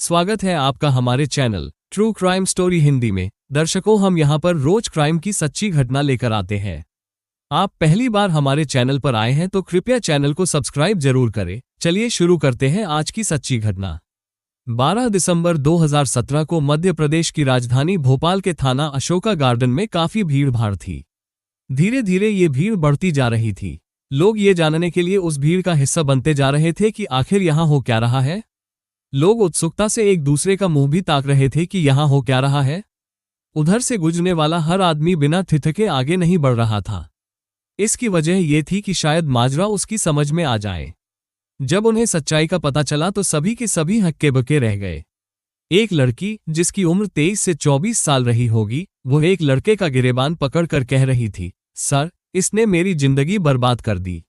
स्वागत है आपका हमारे channel true crime story Hindi में। दर्शकों, हम यहाँ पर रोज क्राइम की सच्ची घटना लेकर आते हैं। आप पहली बार हमारे चैनल पर आए हैं तो कृपया चैनल को सब्सक्राइब जरूर करें। चलिए शुरू करते हैं आज की सच्ची घटना। 12 दिसंबर 2017 को मध्य प्रदेश की राजधानी भोपाल के थाना अशोका गार्डन में काफी भीड़ भाड़ थी। धीरे धीरे ये भीड़ बढ़ती जा रही थी। लोग ये जानने के लिए उस भीड़ का हिस्सा बनते जा रहे थे कि आखिर यहाँ हो क्या रहा है। लोग उत्सुकता से एक दूसरे का मुंह भी ताक रहे थे कि यहाँ हो क्या रहा है। उधर से गुजरने वाला हर आदमी बिना ठिठके आगे नहीं बढ़ रहा था। इसकी वजह ये थी कि शायद माजरा उसकी समझ में आ जाए। जब उन्हें सच्चाई का पता चला तो सभी के सभी हक्के बक्के रह गए। एक लड़की, जिसकी उम्र 23 से 24 साल रही होगी, वो एक लड़के का गिरेबान पकड़कर कह रही थी, सर, इसने मेरी जिंदगी बर्बाद कर दी।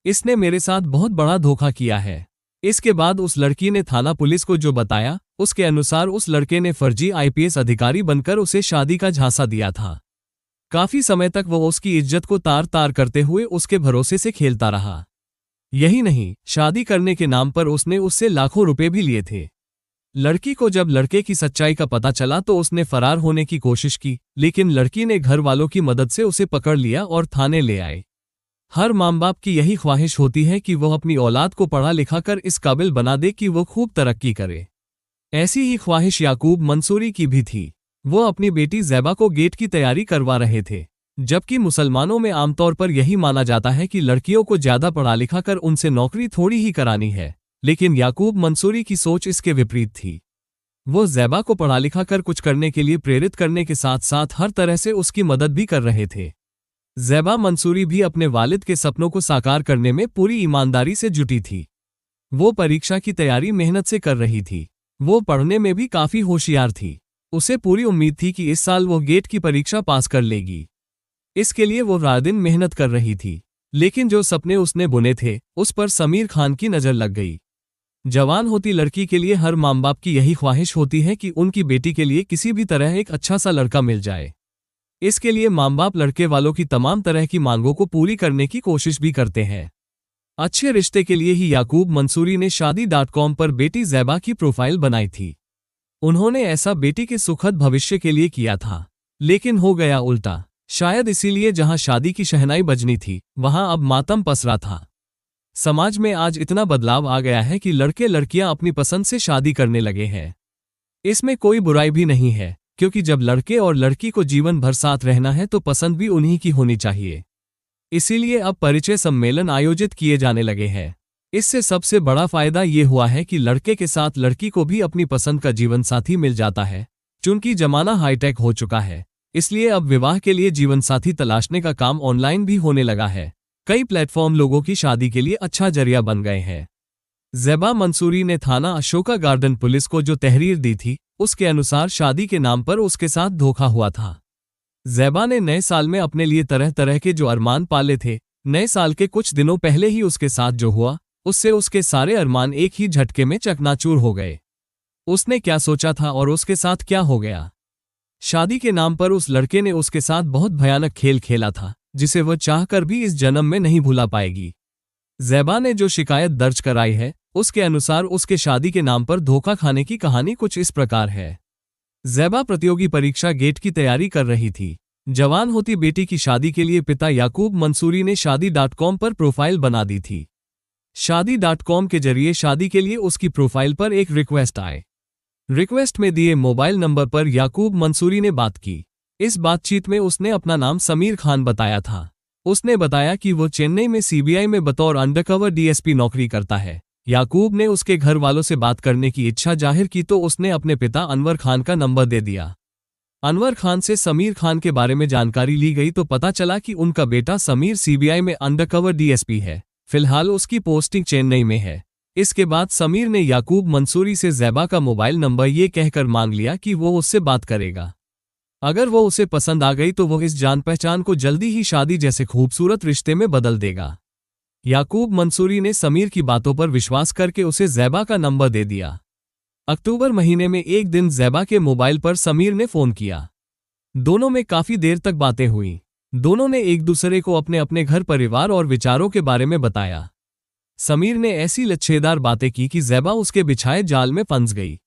इसने मेरे साथ बहुत बड़ा धोखा किया है। इसके बाद उस लड़की ने थाना पुलिस को जो बताया, उसके अनुसार उस लड़के ने फर्जी आईपीएस अधिकारी बनकर उसे शादी का झांसा दिया था। काफी समय तक वो उसकी इज्जत को तार तार करते हुए उसके भरोसे से खेलता रहा। यही नहीं, शादी करने के नाम पर उसने उससे लाखों रुपए भी लिए थे। लड़की को जब लड़के की सच्चाई का पता चला तो उसने फरार होने की कोशिश की, लेकिन लड़की ने घर वालों की मदद से उसे पकड़ लिया और थाने ले आए। हर माँ बाप की यही ख्वाहिश होती है कि वह अपनी औलाद को पढ़ा लिखा कर इस काबिल बना दे कि वो खूब तरक्की करे। ऐसी ही ख्वाहिश याकूब मंसूरी की भी थी। वो अपनी बेटी ज़ैबा को गेट की तैयारी करवा रहे थे। जबकि मुसलमानों में आमतौर पर यही माना जाता है कि लड़कियों को ज्यादा पढ़ा लिखा कर उनसे नौकरी थोड़ी ही करानी है, लेकिन याकूब मंसूरी की सोच इसके विपरीत थी। वो ज़ैबा को पढ़ा लिखा कर कुछ करने के लिए प्रेरित करने के साथ साथ हर तरह से उसकी मदद भी कर रहे थे। ज़ैबा मंसूरी भी अपने वालिद के सपनों को साकार करने में पूरी ईमानदारी से जुटी थी। वो परीक्षा की तैयारी मेहनत से कर रही थी। वो पढ़ने में भी काफी होशियार थी। उसे पूरी उम्मीद थी कि इस साल वो गेट की परीक्षा पास कर लेगी। इसके लिए वो रात दिन मेहनत कर रही थी। लेकिन जो सपने उसने बुने थे, उस पर समीर खान की नजर लग गई। जवान होती लड़की के लिए हर माँ बाप की यही ख्वाहिश होती है कि उनकी बेटी के लिए किसी भी तरह एक अच्छा सा लड़का मिल जाए। इसके लिए माँ बाप लड़के वालों की तमाम तरह की मांगों को पूरी करने की कोशिश भी करते हैं। अच्छे रिश्ते के लिए ही याकूब मंसूरी ने शादी.com पर बेटी ज़ैबा की प्रोफाइल बनाई थी। उन्होंने ऐसा बेटी के सुखद भविष्य के लिए किया था, लेकिन हो गया उल्टा। शायद इसीलिए जहां शादी की शहनाई बजनी थी, वहां अब मातम पसरा था। समाज में आज इतना बदलाव आ गया है कि लड़के लड़कियां अपनी पसंद से शादी करने लगे हैं। इसमें कोई बुराई भी नहीं है, क्योंकि जब लड़के और लड़की को जीवन भर साथ रहना है तो पसंद भी उन्हीं की होनी चाहिए। इसीलिए अब परिचय सम्मेलन आयोजित किए जाने लगे हैं। इससे सबसे बड़ा फायदा ये हुआ है कि लड़के के साथ लड़की को भी अपनी पसंद का जीवन साथी मिल जाता है। चूंकि जमाना हाईटेक हो चुका है, इसलिए अब विवाह के लिए जीवन साथी तलाशने का काम ऑनलाइन भी होने लगा है। कई प्लेटफॉर्म लोगों की शादी के लिए अच्छा जरिया बन गए हैं। ज़ैबा मंसूरी ने थाना अशोका गार्डन पुलिस को जो तहरीर दी थी, उसके अनुसार शादी के नाम पर उसके साथ धोखा हुआ था। ज़ैबा ने नए साल में अपने लिए तरह तरह के जो अरमान पाले थे, नए साल के कुछ दिनों पहले ही उसके साथ जो हुआ, उससे उसके सारे अरमान एक ही झटके में चकनाचूर हो गए। उसने क्या सोचा था और उसके साथ क्या हो गया। शादी के नाम पर उस लड़के ने उसके साथ बहुत भयानक खेल खेला था, जिसे वह चाहकर भी इस जन्म में नहीं भुला पाएगी। ज़ैबा ने जो शिकायत दर्ज कराई है, उसके अनुसार उसके शादी के नाम पर धोखा खाने की कहानी कुछ इस प्रकार है। ज़ैबा प्रतियोगी परीक्षा गेट की तैयारी कर रही थी। जवान होती बेटी की शादी के लिए पिता याकूब मंसूरी ने शादी.com पर प्रोफाइल बना दी थी। शादी.com के जरिए शादी के लिए उसकी प्रोफाइल पर एक रिक्वेस्ट आए। रिक्वेस्ट में दिए मोबाइल नंबर पर याकूब मंसूरी ने बात की। इस बातचीत में उसने अपना नाम समीर खान बताया था। उसने बताया कि वो चेन्नई में सीबीआई में बतौर अंडरकवर डीएसपी नौकरी करता है। याकूब ने उसके घर वालों से बात करने की इच्छा जाहिर की तो उसने अपने पिता अनवर खान का नंबर दे दिया। अनवर खान से समीर खान के बारे में जानकारी ली गई तो पता चला कि उनका बेटा समीर सीबीआई में अंडरकवर डीएसपी है। फिलहाल उसकी पोस्टिंग चेन्नई में है। इसके बाद समीर ने याकूब मंसूरी से ज़ैबा का मोबाइल नंबर ये कहकर मांग लिया कि वो उससे बात करेगा। अगर वो उसे पसंद आ गई तो वो इस जान पहचान को जल्दी ही शादी जैसे खूबसूरत रिश्ते में बदल देगा। याकूब मंसूरी ने समीर की बातों पर विश्वास करके उसे ज़ैबा का नंबर दे दिया। अक्टूबर महीने में एक दिन ज़ैबा के मोबाइल पर समीर ने फ़ोन किया। दोनों में काफ़ी देर तक बातें हुई। दोनों ने एक दूसरे को अपने अपने घर परिवार और विचारों के बारे में बताया। समीर ने ऐसी लच्छेदार बातें की कि ज़ैबा उसके बिछाए जाल में फंस गई।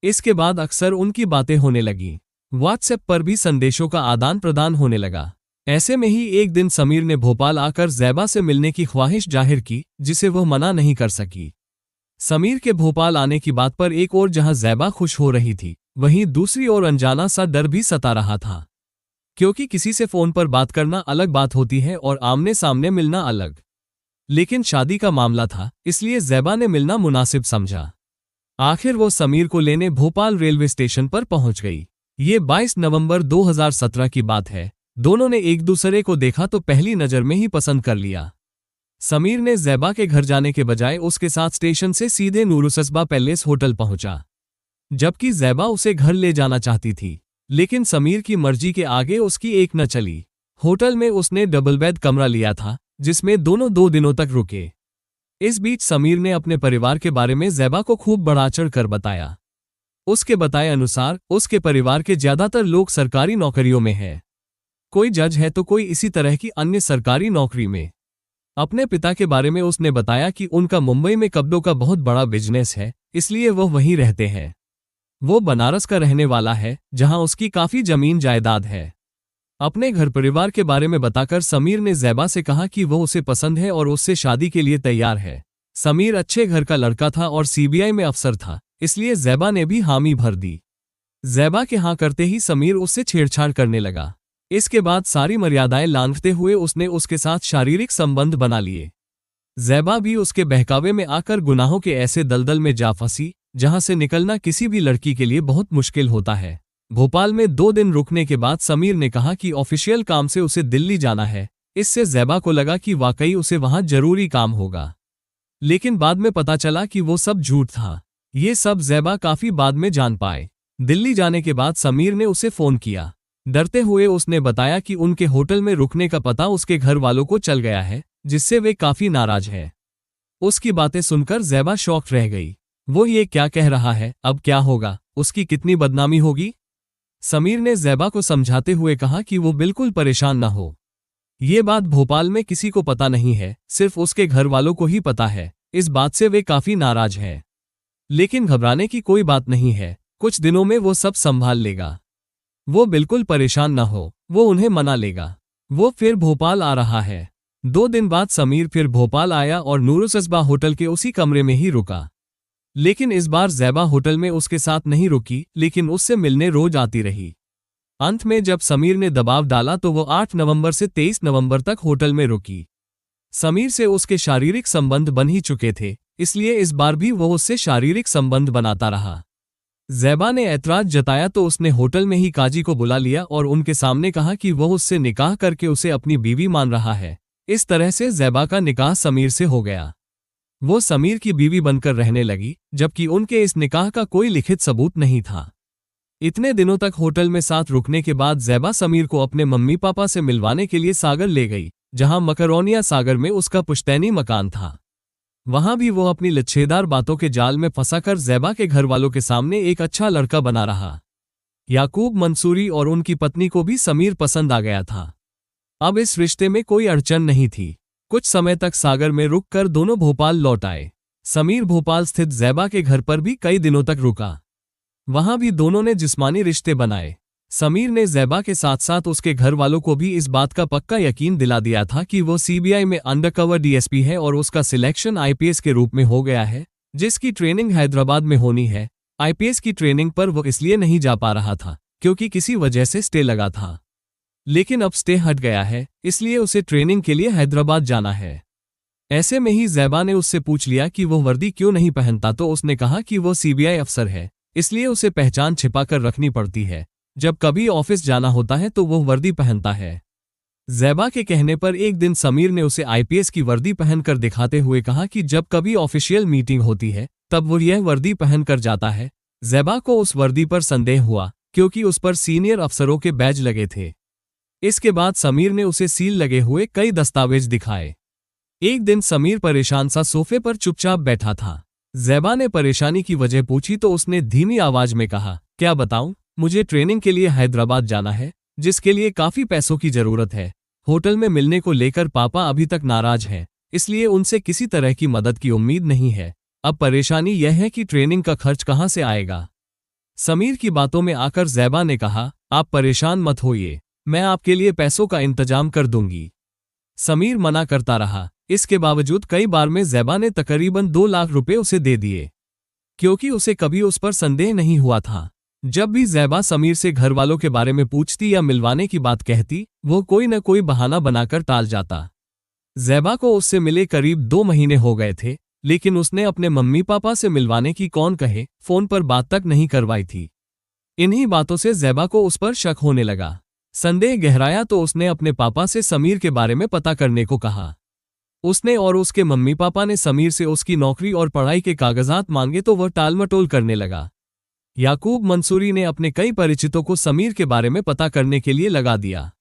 इसके बाद अक्सर उनकी बातें होने लगी। व्हाट्सएप पर भी संदेशों का आदान प्रदान होने लगा। ऐसे में ही एक दिन समीर ने भोपाल आकर ज़ैबा से मिलने की ख्वाहिश जाहिर की, जिसे वह मना नहीं कर सकी। समीर के भोपाल आने की बात पर एक ओर जहां ज़ैबा खुश हो रही थी, वहीं दूसरी ओर अनजाना सा डर भी सता रहा था। क्योंकि किसी से फोन पर बात करना अलग बात होती है और आमने सामने मिलना अलग। लेकिन शादी का मामला था, इसलिए ज़ैबा ने मिलना मुनासिब समझा। आखिर वो समीर को लेने भोपाल रेलवे स्टेशन पर पहुंच गई। ये 22 नवंबर 2017 की बात है। दोनों ने एक दूसरे को देखा तो पहली नज़र में ही पसंद कर लिया। समीर ने ज़ैबा के घर जाने के बजाय उसके साथ स्टेशन से सीधे नूरुसस्बा पैलेस होटल पहुंचा, जबकि ज़ैबा उसे घर ले जाना चाहती थी। लेकिन समीर की मर्जी के आगे उसकी एक न चली। होटल में उसने डबल बेड कमरा लिया था, जिसमें दोनों 2 दिनों तक रुके। इस बीच समीर ने अपने परिवार के बारे में ज़ैबा को खूब बढ़ा-चढ़ कर बताया। उसके बताए अनुसार उसके परिवार के ज्यादातर लोग सरकारी नौकरियों में हैं। कोई जज है तो कोई इसी तरह की अन्य सरकारी नौकरी में। अपने पिता के बारे में उसने बताया कि उनका मुंबई में कपड़ों का बहुत बड़ा बिजनेस है, इसलिए वह वहीं रहते हैं। वो बनारस का रहने वाला है, जहां उसकी काफी जमीन जायदाद है। अपने घर परिवार के बारे में बताकर समीर ने ज़ैबा से कहा कि वो उसे पसंद है और उससे शादी के लिए तैयार है। समीर अच्छे घर का लड़का था और सीबीआई में अफसर था, इसलिए ज़ैबा ने भी हामी भर दी। ज़ैबा के हाँ करते ही समीर उससे छेड़छाड़ करने लगा। इसके बाद सारी मर्यादाएं लांघते हुए उसने उसके साथ शारीरिक संबंध बना लिए। ज़ैबा भी उसके बहकावे में आकर गुनाहों के ऐसे दलदल में जा फंसी, जहां से निकलना किसी भी लड़की के लिए बहुत मुश्किल होता है। भोपाल में 2 दिन रुकने के बाद समीर ने कहा कि ऑफिशियल काम से उसे दिल्ली जाना है। इससे ज़ैबा को लगा कि वाकई उसे वहां जरूरी काम होगा, लेकिन बाद में पता चला कि वो सब झूठ था। ये सब ज़ैबा काफी बाद में जान पाए। दिल्ली जाने के बाद समीर ने उसे फोन किया। डरते हुए उसने बताया कि उनके होटल में रुकने का पता उसके घर वालों को चल गया है, जिससे वे काफी नाराज हैं। उसकी बातें सुनकर ज़ैबा शॉक्ड रह गई। वो ये क्या कह रहा है, अब क्या होगा, उसकी कितनी बदनामी होगी। समीर ने ज़ैबा को समझाते हुए कहा कि वो बिल्कुल परेशान न हो। ये बात भोपाल में किसी को पता नहीं है, सिर्फ उसके घर वालों को ही पता है। इस बात से वे काफी नाराज हैं। लेकिन घबराने की कोई बात नहीं है, कुछ दिनों में वो सब संभाल लेगा। वो बिल्कुल परेशान न हो, वो उन्हें मना लेगा। वो फिर भोपाल आ रहा है। 2 दिन बाद समीर फिर भोपाल आया और नूरुसस्बा होटल के उसी कमरे में ही रुका। लेकिन इस बार ज़ैबा होटल में उसके साथ नहीं रुकी, लेकिन उससे मिलने रोज आती रही। अंत में जब समीर ने दबाव डाला तो वो 8 नवंबर से 23 नवंबर तक होटल में रुकी। समीर से उसके शारीरिक संबंध बन ही चुके थे, इसलिए इस बार भी वो उससे शारीरिक संबंध बनाता रहा। ज़ैबा ने ऐतराज जताया तो उसने होटल में ही काजी को बुला लिया और उनके सामने कहा कि वह उससे निकाह करके उसे अपनी बीवी मान रहा है। इस तरह से ज़ैबा का निकाह समीर से हो गया। वो समीर की बीवी बनकर रहने लगी, जबकि उनके इस निकाह का कोई लिखित सबूत नहीं था। इतने दिनों तक होटल में साथ रुकने के बाद ज़ैबा समीर को अपने मम्मी पापा से मिलवाने के लिए सागर ले गई, जहां मकरोनिया सागर में उसका पुश्तैनी मकान था। वहां भी वो अपनी लच्छेदार बातों के जाल में फंसाकर ज़ैबा के घर वालों के सामने एक अच्छा लड़का बना रहा। याकूब मंसूरी और उनकी पत्नी को भी समीर पसंद आ गया था। अब इस रिश्ते में कोई अड़चन नहीं थी। कुछ समय तक सागर में रुककर दोनों भोपाल लौट आए। समीर भोपाल स्थित ज़ैबा के घर पर भी कई दिनों तक रुका। वहां भी दोनों ने जिस्मानी रिश्ते बनाए। समीर ने ज़ैबा के साथ साथ उसके घर वालों को भी इस बात का पक्का यकीन दिला दिया था कि वो सीबीआई में अंडरकवर डीएसपी है और उसका सिलेक्शन आईपीएस के रूप में हो गया है, जिसकी ट्रेनिंग हैदराबाद में होनी है। आईपीएस की ट्रेनिंग पर वो इसलिए नहीं जा पा रहा था क्योंकि किसी वजह से स्टे लगा था, लेकिन अब स्टे हट गया है, इसलिए उसे ट्रेनिंग के लिए हैदराबाद जाना है। ऐसे में ही ज़ैबा ने उससे पूछ लिया कि वो वर्दी क्यों नहीं पहनता, तो उसने कहा कि वो सीबीआई अफसर है, इसलिए उसे पहचान छिपा कर रखनी पड़ती है। जब कभी ऑफिस जाना होता है तो वो वर्दी पहनता है। ज़ैबा के कहने पर एक दिन समीर ने उसे आईपीएस की वर्दी पहनकर दिखाते हुए कहा कि जब कभी ऑफिशियल मीटिंग होती है तब वो यह वर्दी पहनकर जाता है। ज़ैबा को उस वर्दी पर संदेह हुआ क्योंकि उस पर सीनियर अफसरों के बैज लगे थे। इसके बाद समीर ने उसे सील लगे हुए कई दस्तावेज दिखाए। एक दिन समीर परेशान सा सोफे पर चुपचाप बैठा था। ज़ैबा ने परेशानी की वजह पूछी तो उसने धीमी आवाज में कहा, क्या बताऊं, मुझे ट्रेनिंग के लिए हैदराबाद जाना है, जिसके लिए काफी पैसों की जरूरत है। होटल में मिलने को लेकर पापा अभी तक नाराज हैं, इसलिए उनसे किसी तरह की मदद की उम्मीद नहीं है। अब परेशानी यह है कि ट्रेनिंग का खर्च कहां से आएगा। समीर की बातों में आकर ज़ैबा ने कहा, आप परेशान मत होइए, मैं आपके लिए पैसों का इंतजाम कर दूंगी। समीर मना करता रहा। इसके बावजूद कई बार में ज़ैबा ने तकरीबन 2 लाख रुपए उसे दे दिए, क्योंकि उसे कभी उस पर संदेह नहीं हुआ था। जब भी ज़ैबा समीर से घर वालों के बारे में पूछती या मिलवाने की बात कहती, वो कोई न कोई बहाना बनाकर टाल जाता। ज़ैबा को उससे मिले करीब 2 महीने हो गए थे, लेकिन उसने अपने मम्मी पापा से मिलवाने की कौन कहे, फोन पर बात तक नहीं करवाई थी। इन्हीं बातों से ज़ैबा को उस पर शक होने लगा। संदेह गहराया तो उसने अपने पापा से समीर के बारे में पता करने को कहा। उसने और उसके मम्मी पापा ने समीर से उसकी नौकरी और पढ़ाई के कागजात मांगे तो वह टालमटोल करने लगा। याकूब मंसूरी ने अपने कई परिचितों को समीर के बारे में पता करने के लिए लगा दिया।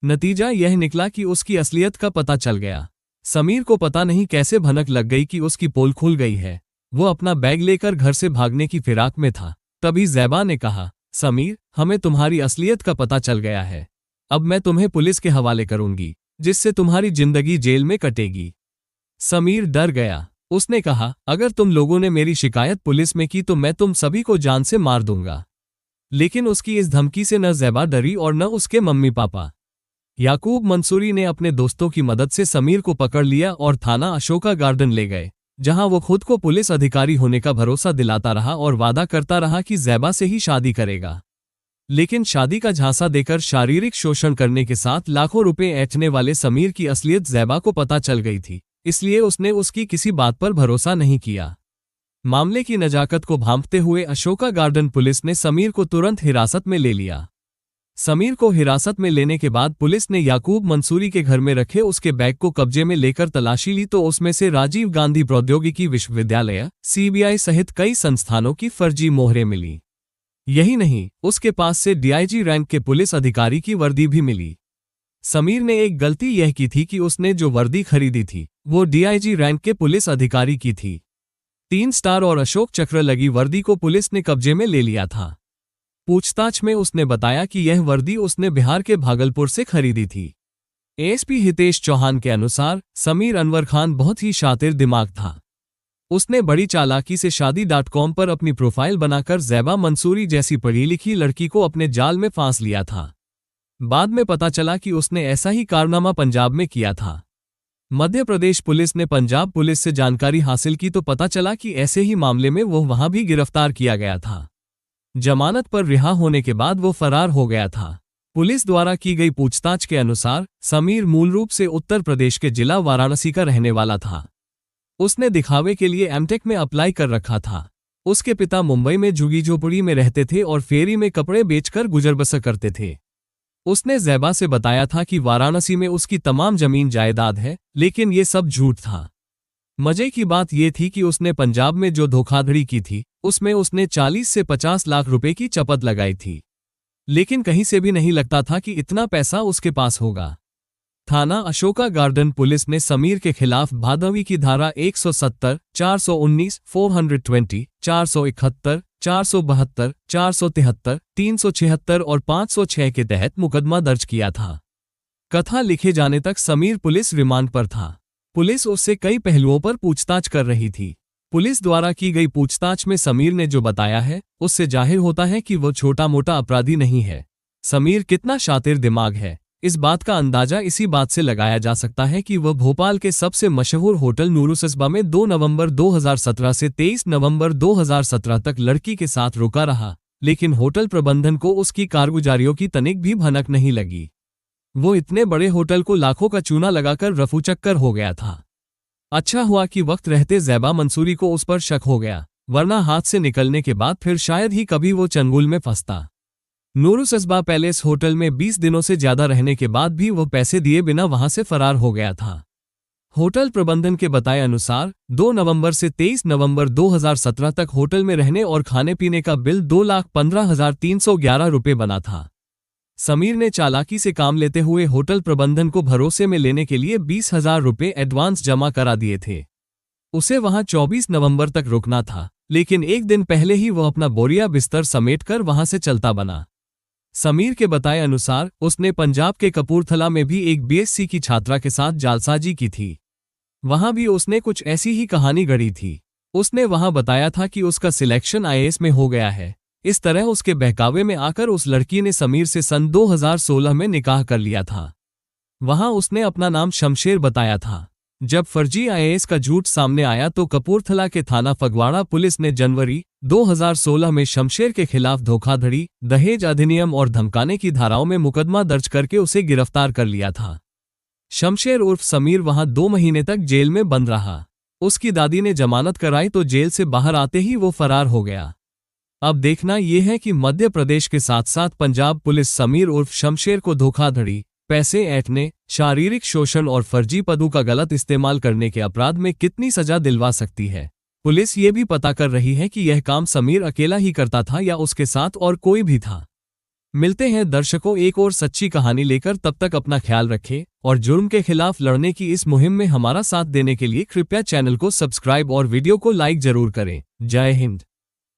नतीजा यह निकला कि उसकी असलियत का पता चल गया। समीर को पता नहीं कैसे भनक लग गई कि उसकी पोल खुल गई है। वो अपना बैग लेकर घर से भागने की फिराक में था। तभी ज़ैबा ने कहा, समीर, हमें तुम्हारी असलियत का पता चल गया है। अब मैं तुम्हें पुलिस के हवाले करूंगी, जिससे तुम्हारी जिंदगी जेल में कटेगी। समीर डर गया। उसने कहा, अगर तुम लोगों ने मेरी शिकायत पुलिस में की तो मैं तुम सभी को जान से मार दूंगा। लेकिन उसकी इस धमकी से न ज़ैबा डरी और न उसके मम्मी पापा। याकूब मंसूरी ने अपने दोस्तों की मदद से समीर को पकड़ लिया और थाना अशोका गार्डन ले गए, जहां वो खुद को पुलिस अधिकारी होने का भरोसा दिलाता रहा और वादा करता रहा कि ज़ैबा से ही शादी करेगा। लेकिन शादी का झांसा देकर शारीरिक शोषण करने के साथ लाखों रुपए ऐंठने वाले समीर की असलियत ज़ैबा को पता चल गई थी, इसलिए उसने उसकी किसी बात पर भरोसा नहीं किया। मामले की नजाकत को भांपते हुए अशोका गार्डन पुलिस ने समीर को तुरंत हिरासत में ले लिया। समीर को हिरासत में लेने के बाद पुलिस ने याकूब मंसूरी के घर में रखे उसके बैग को कब्जे में लेकर तलाशी ली तो उसमें से राजीव गांधी प्रौद्योगिकी विश्वविद्यालय सीबीआई सहित कई संस्थानों की फर्जी मोहरें मिली। यही नहीं, उसके पास से डीआईजी रैंक के पुलिस अधिकारी की वर्दी भी मिली। समीर ने एक गलती यह की थी कि उसने जो वर्दी खरीदी थी वो डीआईजी रैंक के पुलिस अधिकारी की थी। 3 स्टार और अशोक चक्र लगी वर्दी को पुलिस ने कब्जे में ले लिया था। पूछताछ में उसने बताया कि यह वर्दी उसने बिहार के भागलपुर से खरीदी थी। एएसपी हितेश चौहान के अनुसार समीर अनवर खान बहुत ही शातिर दिमाग था। उसने बड़ी चालाकी से शादी.com पर अपनी प्रोफाइल बनाकर ज़ैबा मंसूरी जैसी पढ़ी लिखी लड़की को अपने जाल में फांस लिया था। बाद में पता चला कि उसने ऐसा ही कारनामा पंजाब में किया था। मध्य प्रदेश पुलिस ने पंजाब पुलिस से जानकारी हासिल की तो पता चला कि ऐसे ही मामले में वो वहां भी गिरफ्तार किया गया था। जमानत पर रिहा होने के बाद वो फरार हो गया था। पुलिस द्वारा की गई पूछताछ के अनुसार समीर मूल रूप से उत्तर प्रदेश के जिला वाराणसी का रहने वाला था। उसने दिखावे के लिए एमटेक में अप्लाई कर रखा था। उसके पिता मुंबई में झुग्गी झोपड़ी में रहते थे और फेरी में कपड़े बेचकर गुजर बसर करते थे। उसने ज़ैबा से बताया था कि वाराणसी में उसकी तमाम जमीन जायदाद है, लेकिन ये सब झूठ था। मजे की बात यह थी कि उसने पंजाब में जो धोखाधड़ी की थी उसमें उसने 40 से 50 लाख रुपए की चपत लगाई थी, लेकिन कहीं से भी नहीं लगता था कि इतना पैसा उसके पास होगा। थाना अशोका गार्डन पुलिस ने समीर के खिलाफ भादवी की धारा 170, 419, 420, 471, 472, 473, 376 और 506 के तहत मुकदमा दर्ज किया था। कथा लिखे जाने तक समीर पुलिस रिमांड पर था। पुलिस उससे कई पहलुओं पर पूछताछ कर रही थी। पुलिस द्वारा की गई पूछताछ में समीर ने जो बताया है उससे जाहिर होता है कि वो छोटा मोटा अपराधी नहीं है। समीर कितना शातिर दिमाग है, इस बात का अंदाजा इसी बात से लगाया जा सकता है कि वह भोपाल के सबसे मशहूर होटल नूरुसस्बा में 2 नवंबर 2017 से 23 नवंबर 2017 तक लड़की के साथ रुका रहा, लेकिन होटल प्रबंधन को उसकी कारगुजारियों की तनिक भी भनक नहीं लगी। वो इतने बड़े होटल को लाखों का चूना लगाकर रफूचक्कर हो गया था। अच्छा हुआ कि वक्त रहते ज़ैबा मंसूरी को उस पर शक हो गया, वरना हाथ से निकलने के बाद फिर शायद ही कभी वो चंगुल में फंसता। नूरुसस्बा पैलेस होटल में 20 दिनों से ज्यादा रहने के बाद भी वो पैसे दिए बिना वहां से फरार हो गया था। होटल प्रबंधन के बताए अनुसार 2 नवंबर से 23 नवंबर 2017 तक होटल में रहने और खाने पीने का बिल 2,15,311 रुपये बना था। समीर ने चालाकी से काम लेते हुए होटल प्रबंधन को भरोसे में लेने के लिए 20,000 रुपये एडवांस जमा करा दिए थे। उसे वहां 24 नवंबर तक रुकना था, लेकिन एक दिन पहले ही वह अपना बोरिया बिस्तर समेटकर वहां से चलता बना। समीर के बताए अनुसार उसने पंजाब के कपूरथला में भी एक बीएससी की छात्रा के साथ जालसाजी की थी। वहां भी उसने कुछ ऐसी ही कहानी गढ़ी थी। उसने वहां बताया था कि उसका सिलेक्शन आईएएस में हो गया है, इस तरह उसके बहकावे में आकर उस लड़की ने समीर से सन 2016 में निकाह कर लिया था। वहां उसने अपना नाम शमशेर बताया था। जब फर्जी आईएएस का झूठ सामने आया तो कपूरथला के थाना फगवाड़ा पुलिस ने जनवरी 2016 में शमशेर के खिलाफ धोखाधड़ी, दहेज अधिनियम और धमकाने की धाराओं में मुकदमा दर्ज करके उसे गिरफ्तार कर लिया था। शमशेर उर्फ समीर वहां 2 महीने तक जेल में बंद रहा। उसकी दादी ने जमानत कराई तो जेल से बाहर आते ही वो फरार हो गया। अब देखना यह है कि मध्य प्रदेश के साथ साथ पंजाब पुलिस समीर उर्फ शमशेर को धोखाधड़ी, पैसे ऐंठने, शारीरिक शोषण और फर्जी पदों का गलत इस्तेमाल करने के अपराध में कितनी सजा दिलवा सकती है। पुलिस ये भी पता कर रही है कि यह काम समीर अकेला ही करता था या उसके साथ और कोई भी था। मिलते हैं दर्शकों एक और सच्ची कहानी लेकर, तब तक अपना ख्याल रखें और जुर्म के खिलाफ लड़ने की इस मुहिम में हमारा साथ देने के लिए कृपया चैनल को सब्सक्राइब और वीडियो को लाइक जरूर करें। जय हिंद।